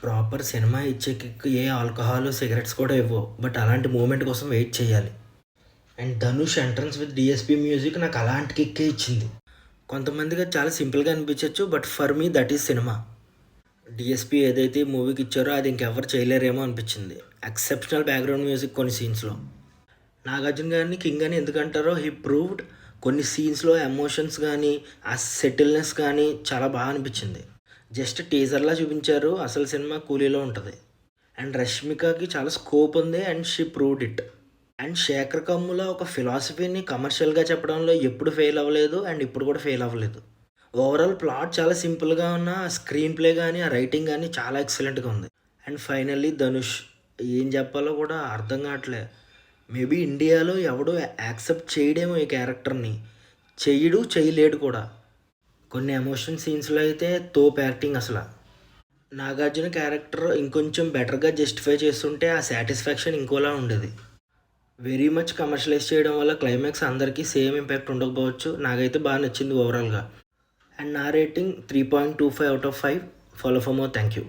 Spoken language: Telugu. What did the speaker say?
ప్రాపర్ సినిమా ఇచ్చే కిక్ ఏ ఆల్కహాల్, సిగరెట్స్ కూడా ఇవ్వవు. బట్ అలాంటి మూమెంట్ కోసం వెయిట్ చేయాలి. And Dhanush entrance with DSP music నాకు అలాంటి కిక్కే ఇచ్చింది. కొంతమందికి అది చాలా సింపుల్గా అనిపించవచ్చు, but for me that is cinema. DSP ఏదైతే ఈ మూవీకి ఇచ్చారో అది ఇంకెవరు చేయలేరేమో అనిపించింది. ఎక్సెప్షనల్ బ్యాక్గ్రౌండ్ మ్యూజిక్ కొన్ని సీన్స్లో. నాగార్జున గారిని కింగ్ అని ఎందుకంటారో హీ ప్రూవ్డ్. కొన్ని సీన్స్లో ఎమోషన్స్ కానీ ఆ సెటిల్నెస్ కానీ చాలా బాగా అనిపించింది. జస్ట్ టీజర్లా చూపించారు, అసలు సినిమా కూలీలో ఉంటుంది. అండ్ రష్మికకి చాలా స్కోప్ ఉంది and she proved it. And Sekhar Kammula ఒక ఫిలాసఫీని కమర్షియల్గా చెప్పడంలో ఎప్పుడు ఫెయిల్ అవ్వలేదు అండ్ ఇప్పుడు కూడా ఫెయిల్ అవ్వలేదు. ఓవరాల్ ప్లాట్ చాలా సింపుల్గా ఉన్న స్క్రీన్ ప్లే కానీ ఆ రైటింగ్ కానీ చాలా ఎక్సలెంట్గా ఉంది. అండ్ ఫైనల్లీ ధనుష్ ఏం చెప్పాలో కూడా అర్థం కావట్లే. మేబీ ఇండియాలో ఎవడో యాక్సెప్ట్ చేయడేమో ఈ క్యారెక్టర్ని. చేయలేడు కూడా. కొన్ని ఎమోషన్ సీన్స్లో అయితే తోపు యాక్టింగ్ అసలు. నాగార్జున క్యారెక్టర్ ఇంకొంచెం బెటర్గా జస్టిఫై చేస్తుంటే ఆ సాటిస్ఫాక్షన్ ఇంకోలా ఉండేది. వెరీ మచ్ కమర్షియలైజ్ చేయడం వల్ల క్లైమాక్స్ అందరికీ సేమ్ ఇంపాక్ట్ ఉండకపోవచ్చు. నాకైతే బాగా నచ్చింది ఓవరాల్గా. అండ్ నా rating 3.25 out of 5. Follow for more. Thank you.